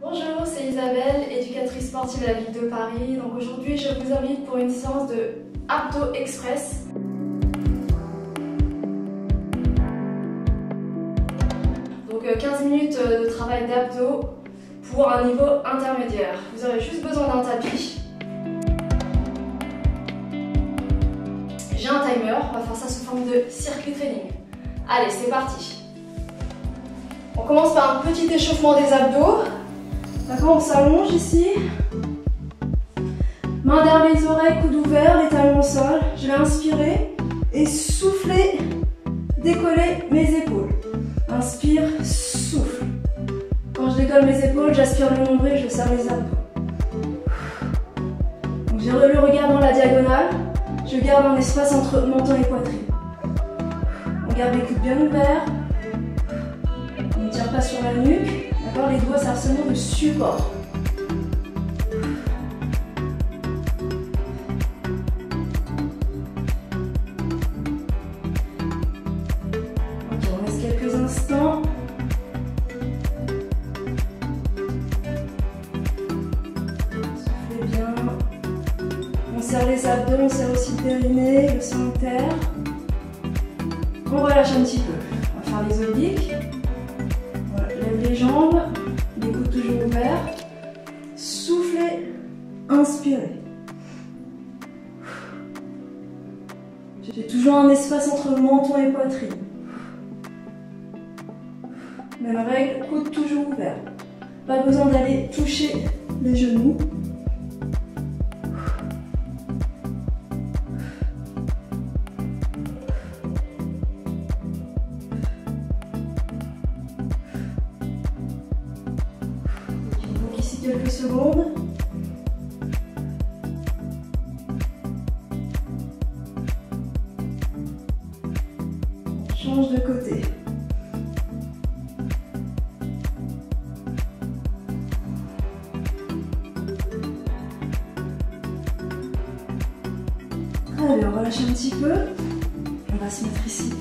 Bonjour, c'est Isabelle, éducatrice sportive à la Ville de Paris. Donc aujourd'hui, je vous invite pour une séance de Abdos Express. Donc 15 minutes de travail d'abdos pour un niveau intermédiaire. Vous aurez juste besoin d'un tapis. J'ai un timer, on va faire ça sous forme de circuit training. Allez, c'est parti. On commence par un petit échauffement des abdos. D'accord, on s'allonge ici. Main derrière les oreilles, coude ouvert, les talons au sol. Je vais inspirer et souffler, décoller mes épaules. Inspire, souffle. Quand je décolle mes épaules, j'aspire le nombril, je serre les abdos. Donc j'ai le regard dans la diagonale. Je garde un espace entre menton et poitrine. On garde les coudes bien ouverts. On ne tire pas sur la nuque. D'accord, les doigts servent seulement de support. Ok, on reste quelques instants. Soufflez bien. On serre les abdos, on serre aussi le périnée, le sphincter. On relâche un petit peu. On va faire les obliques. Lève les jambes, les coudes toujours ouverts. Soufflez, inspirez. J'ai toujours un espace entre menton et poitrine. Même règle, coudes toujours ouverts. Pas besoin d'aller toucher les genoux. Quelques secondes. On change de côté. Très bien, on relâche un petit peu. On va se mettre ici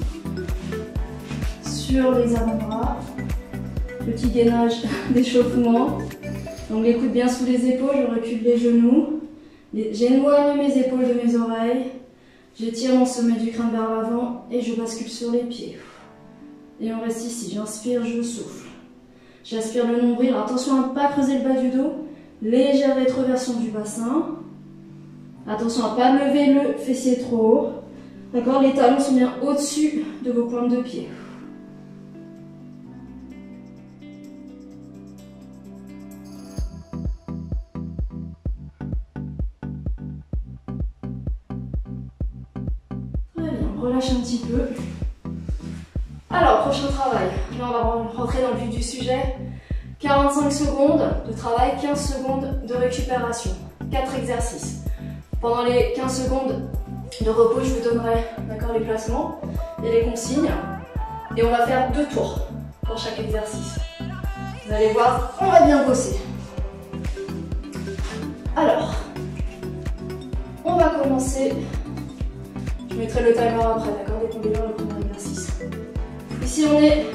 sur les avant-bras. Petit gainage d'échauffement. Donc les coudes bien sous les épaules, je recule les genoux, j'éloigne mes épaules de mes oreilles, j'étire mon sommet du crâne vers l'avant et je bascule sur les pieds. Et on reste ici, j'inspire, je souffle. J'aspire le nombril, alors attention à ne pas creuser le bas du dos, légère rétroversion du bassin. Attention à ne pas lever le fessier trop haut. D'accord, les talons sont bien au-dessus de vos pointes de pied. Relâche un petit peu. Alors, prochain travail. Là, on va rentrer dans le vif du sujet. 45 secondes de travail, 15 secondes de récupération. 4 exercices. Pendant les 15 secondes de repos, je vous donnerai les placements et les consignes. Et on va faire 2 tours pour chaque exercice. Vous allez voir, on va bien bosser. Alors, on va commencer. Je mettrai le timer après, d'accord, dès qu'on démarre le premier exercice. Ici, on est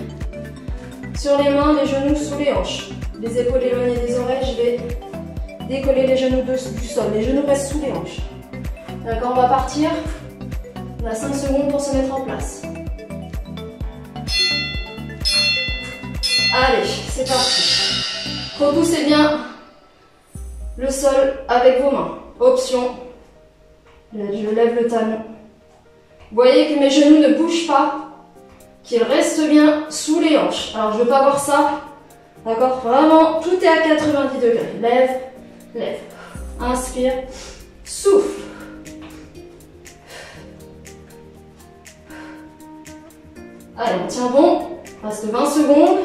sur les mains, les genoux sous les hanches. Les épaules éloignées des oreilles, je vais décoller les genoux du sol. Les genoux restent sous les hanches. D'accord, on va partir. On a 5 secondes pour se mettre en place. Allez, c'est parti. Repoussez bien le sol avec vos mains. Option, je lève le talon. Vous voyez que mes genoux ne bougent pas, qu'ils restent bien sous les hanches. Alors je ne veux pas voir ça, d'accord? Vraiment, tout est à 90 degrés. Lève, lève. Inspire, souffle. Allez, on tient bon. Reste 20 secondes.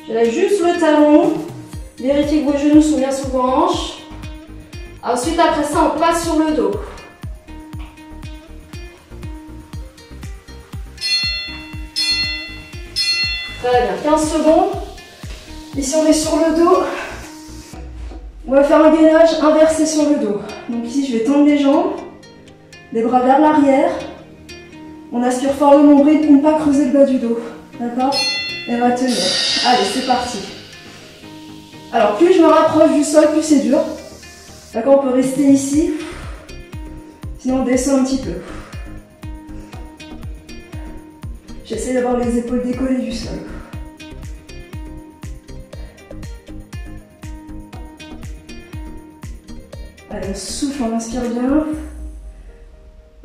Je lève juste le talon. Vérifiez que vos genoux sont bien sous vos hanches. Ensuite, après ça, on passe sur le dos. Très bien, 15 secondes. Ici, on est sur le dos. On va faire un gainage inversé sur le dos. Donc ici, je vais tendre les jambes, les bras vers l'arrière. On aspire fort le nombril pour ne pas creuser le bas du dos. D'accord? Et on va tenir. Allez, c'est parti. Alors, plus je me rapproche du sol, plus c'est dur. D'accord? On peut rester ici. Sinon, on descend un petit peu. J'essaie d'avoir les épaules décollées du sol. Allez, on souffle, on inspire bien.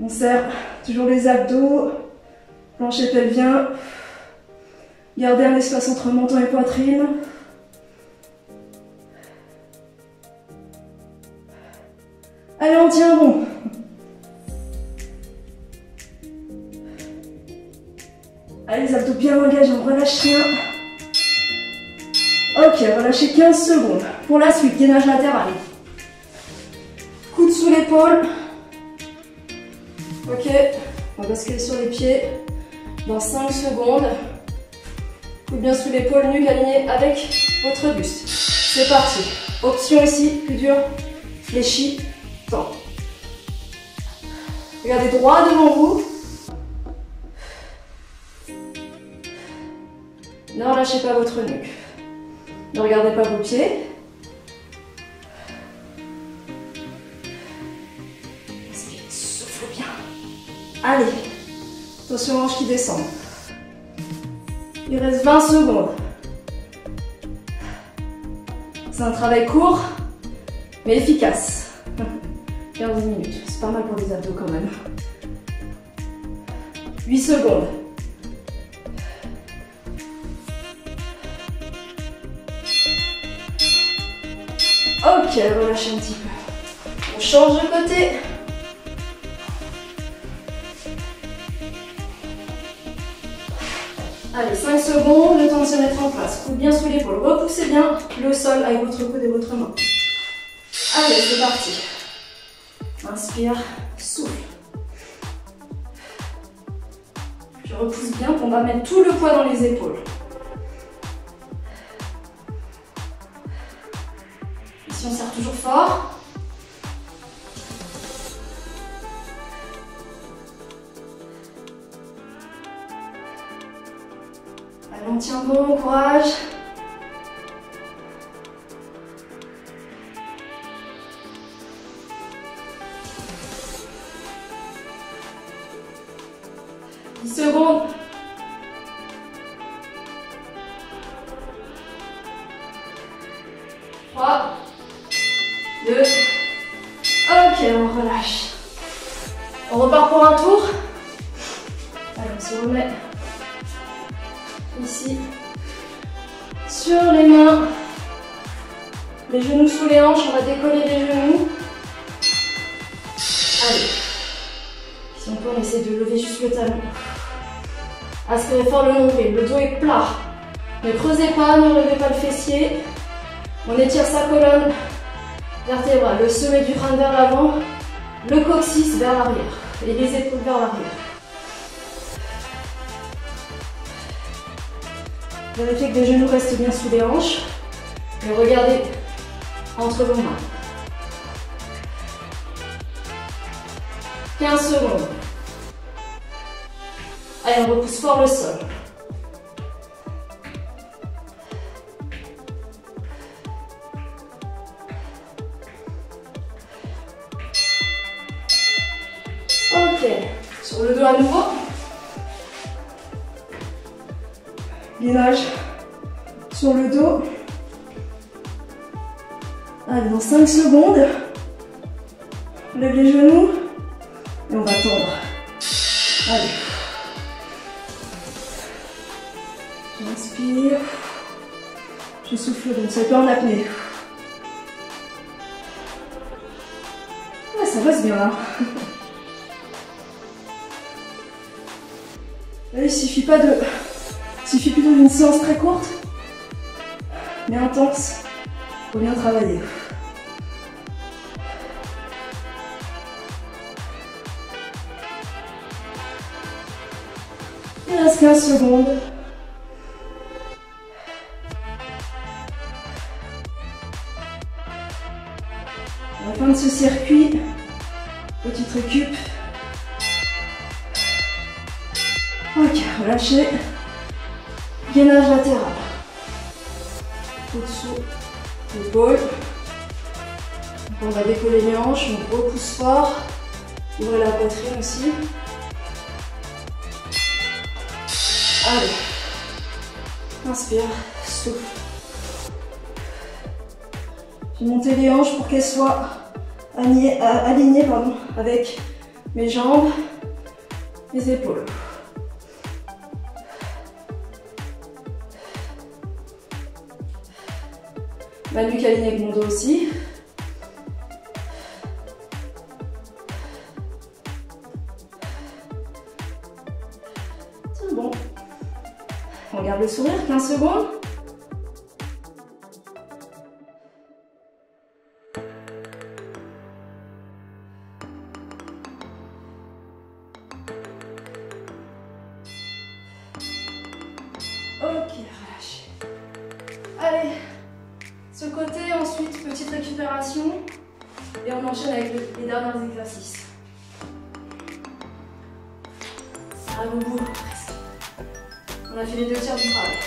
On serre toujours les abdos, plancher pelvien. Gardez un espace entre menton et poitrine. Allez, on tient bon. Allez, les abdos bien engagés, on relâche rien. Ok, relâchez 15 secondes. Pour la suite, gainage latéral. Coude sous l'épaule. Ok, on va basculer sur les pieds. Dans 5 secondes. Coude bien sous l'épaule, nuque alignée avec votre buste. C'est parti. Option ici, plus dur. Fléchi, temps. Regardez droit devant vous. Ne relâchez pas votre nuque. Ne regardez pas vos pieds. Inspirez, souffle bien. Allez, attention aux hanches qui descendent. Il reste 20 secondes. C'est un travail court, mais efficace. 15 minutes, c'est pas mal pour les abdos quand même. 8 secondes. Ok, relâchez un petit peu. On change de côté. Allez, 5 secondes, le temps de se mettre en place. Coude bien sous l'épaule, repoussez bien le sol avec votre coude et votre main. Allez, c'est parti. Inspire, souffle. Je repousse bien, on va mettre tout le poids dans les épaules. Ici, on serre toujours fort. Allez, on tient bon, courage. Secondes. Trois, 2. Ok, on relâche. On repart pour un tour. Allez, on se remet ici sur les mains, les genoux sous les hanches. On va décoller les genoux. Allez. Si on peut, on essaie de lever juste le talon. Aspirez fort le nombril, le dos est plat. Ne creusez pas, ne levez pas le fessier. On étire sa colonne vertébrale, le sommet du crâne vers l'avant, le coccyx vers l'arrière et les épaules vers l'arrière. Vérifiez que les genoux restent bien sous les hanches et regardez entre vos mains. 15 secondes. Allez, on repousse fort le sol. Ok, sur le dos à nouveau. Gainage sur le dos. Allez, dans 5 secondes, on lève les genoux et on va tendre. Allez. J'inspire. Je souffle, donc ça peut en apnée. Ah, ça bosse bien là. Là, il suffit plutôt d'une séance très courte, mais intense, pour bien travailler. Il reste 15 secondes. À la fin de ce circuit, petite récup. Ok, relâchez. Gainage latéral. Au-dessous, l'épaule. On va décoller les hanches, on repousse fort. Ouvrez la poitrine aussi. Allez. Inspire, souffle. Je vais monter les hanches pour qu'elles soient alignées avec mes jambes, mes épaules. Ma nuque alignée avec mon dos aussi. C'est bon. On garde le sourire, 15 secondes. Ok, relâchez. Allez, ce côté, ensuite, petite récupération. Et on enchaîne avec les derniers exercices. Ça arrive au bout, presque. On a fait les 2 tiers du travail.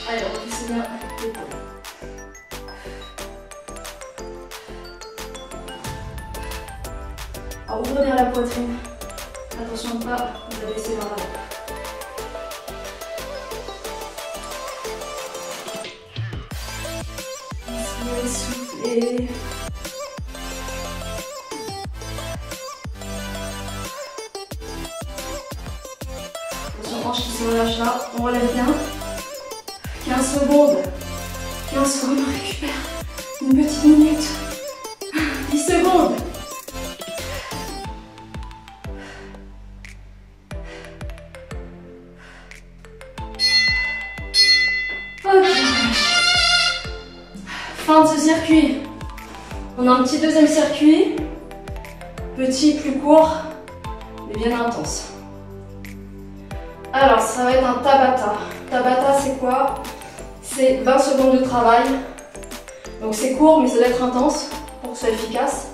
Allez, repoussez bien l'épaule. Alors, ouvrez bien la poitrine. Attention de pas vous abaisser vers l'avant. Inspirez, soufflez. Attention, hanches qui se relâchent là. On relève bien. 15 secondes. 15 secondes, on récupère. Une petite minute. 10 secondes. Ok. Fin de ce circuit. On a un petit deuxième circuit. Petit, plus court, mais bien intense. Alors, ça va être un Tabata. Tabata, c'est quoi? C'est 20 secondes de travail. Donc c'est court, mais ça doit être intense pour que ce soit efficace.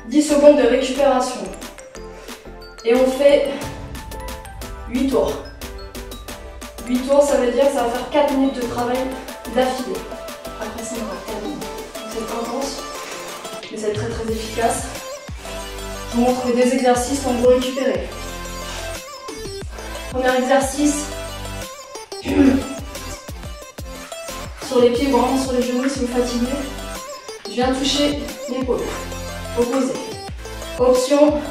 10 secondes de récupération. Et on fait 8 tours. 8 tours, ça veut dire que ça va faire 4 minutes de travail d'affilée. Après ça, on aura 4 minutes. Donc c'est intense, mais c'est très très efficace. Je vous montre des exercices pour vous récupérer. Premier exercice. Sur les pieds, vraiment sur les genoux si vous fatiguez. Je viens toucher l'épaule. Opposé. Option,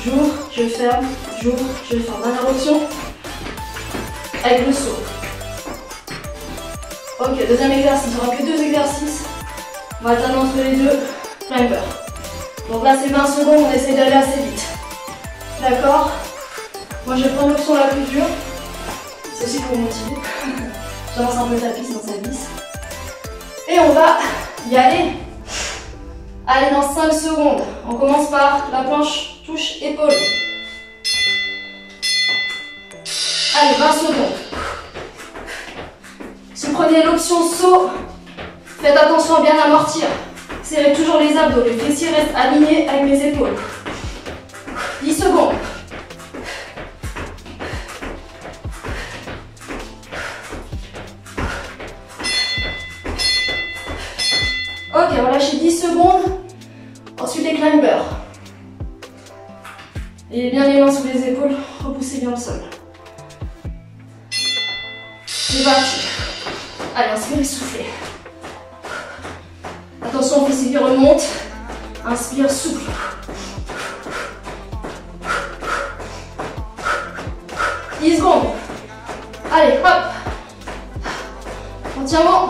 j'ouvre, je ferme, j'ouvre, je ferme. Dernière option. Avec le saut. Ok, deuxième exercice. Il n'y aura que 2 exercices. On va alterner entre les deux. Climber. Donc là, c'est 20 secondes. On essaie d'aller assez vite. D'accord? Moi, je vais prendre l'option la plus dure. C'est aussi pour motiver. J'avance un peu le tapis, sinon ça glisse. Et on va y aller. Allez, dans 5 secondes. On commence par la planche touche épaule. Allez, 20 secondes. Si vous prenez l'option saut, faites attention à bien amortir. Serrez toujours les abdos. Les fessiers restent alignés avec mes épaules. 10 secondes. Ok, on va lâcher 10 secondes. Ensuite les climbers. Et bien les mains sous les épaules, repoussez bien le sol. C'est parti. Allez, inspirez, soufflez. Attention, fessiers qui remontent. Inspire, souffle. « 10 secondes. Allez, hop. On tient bon.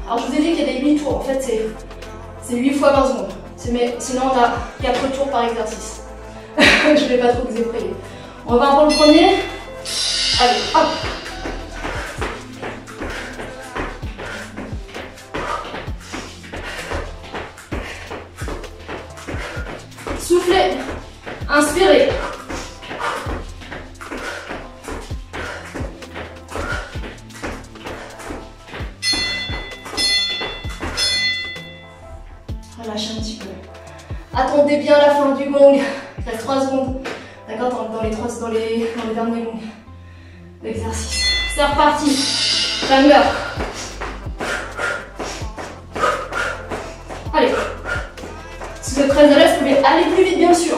Alors je vous ai dit qu'il y a des 8 tours, en fait c'est 8 fois 20 secondes. Sinon on a 4 tours par exercice. Je ne vais pas trop vous effrayer. On va prendre le premier. Allez, hop. Soufflez. Inspirez. Relâchez un petit peu. Attendez bien la fin du gong. Il reste 3 secondes. D'accord, dans les derniers longs exercices. C'est reparti. Climber. Allez. Si vous êtes très à l'aise, vous pouvez aller plus vite bien sûr.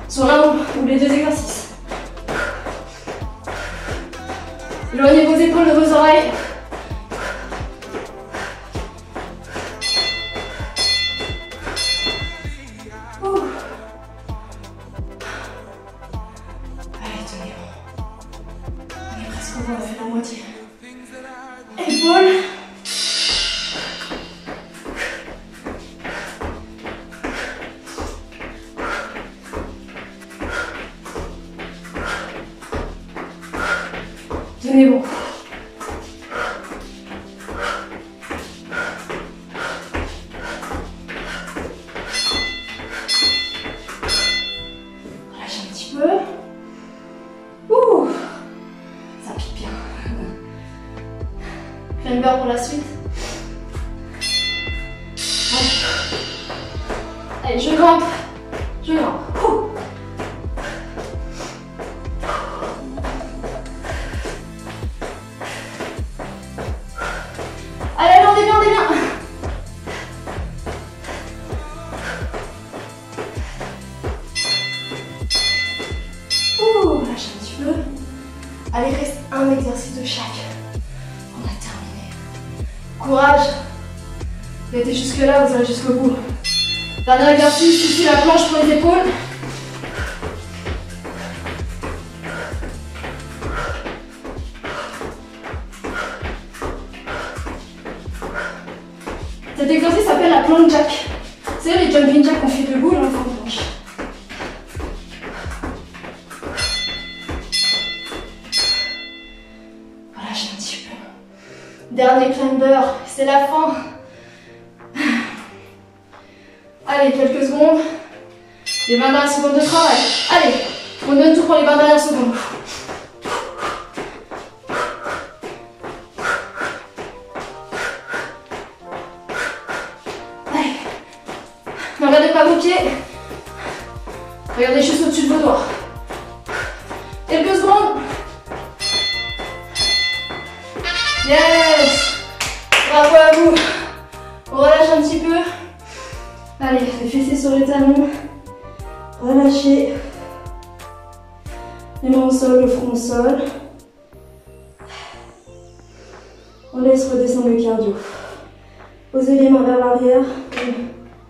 Sur l'un ou les deux exercices. Éloignez vos épaules de vos oreilles. Allez, tenez. On est presque au bout, on a fait la moitié. Épaules. Tenez bon. Relâchez un petit peu. Ouh, ça pique bien. Climber pour la suite. Allez, je grimpe. Je grimpe. Ouh. Allez, on est bien, on est bien. Ouh, lâche un petit peu. Allez, reste un exercice de chaque. On a terminé. Courage. Vous avez été jusque là, vous allez jusqu'au bout. Dernier exercice, ici la planche pour les épaules. Cet exercice s'appelle la planche jack. C'est les jumping jacks qu'on fait debout et on fait en planche. Relâchez un petit peu. Dernier climber, c'est la fin. Allez, quelques secondes. Les 20 dernières secondes de travail. Allez, on donne tout pour les 20 dernières secondes. Allez. Ne regardez pas vos pieds. Regardez juste au-dessus de vos doigts. Quelques secondes. Yes! Bravo à vous. On relâche un petit peu. Allez, les fessiers sur les talons. Relâchez. Les mains au sol, le front au sol. On laisse redescendre le cardio. Posez les mains vers l'arrière.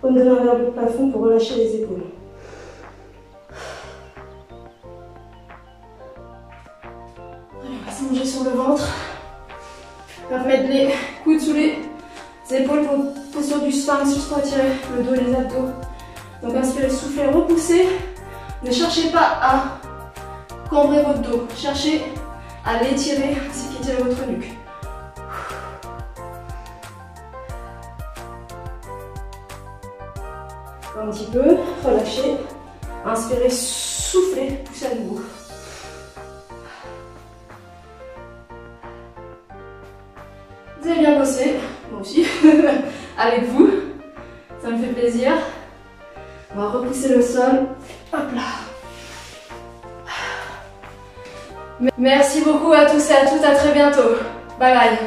Paume de main vers le plafond pour relâcher les épaules. Allez, on va s'allonger sur le ventre. On va mettre les coudes sous les épaules pour posture du sphinx, juste pour étirer le dos et les abdos. Donc inspirez, soufflez, repoussez. Ne cherchez pas à cambrer votre dos. Cherchez à l'étirer ainsi qu'étirer votre nuque. Un petit peu, relâchez. Inspirez, soufflez, poussez à nouveau. Vous avez bien bossé, moi aussi, avec vous. Ça me fait plaisir. On va repousser le sol. Hop là. Merci beaucoup à tous et à toutes, à très bientôt. Bye bye.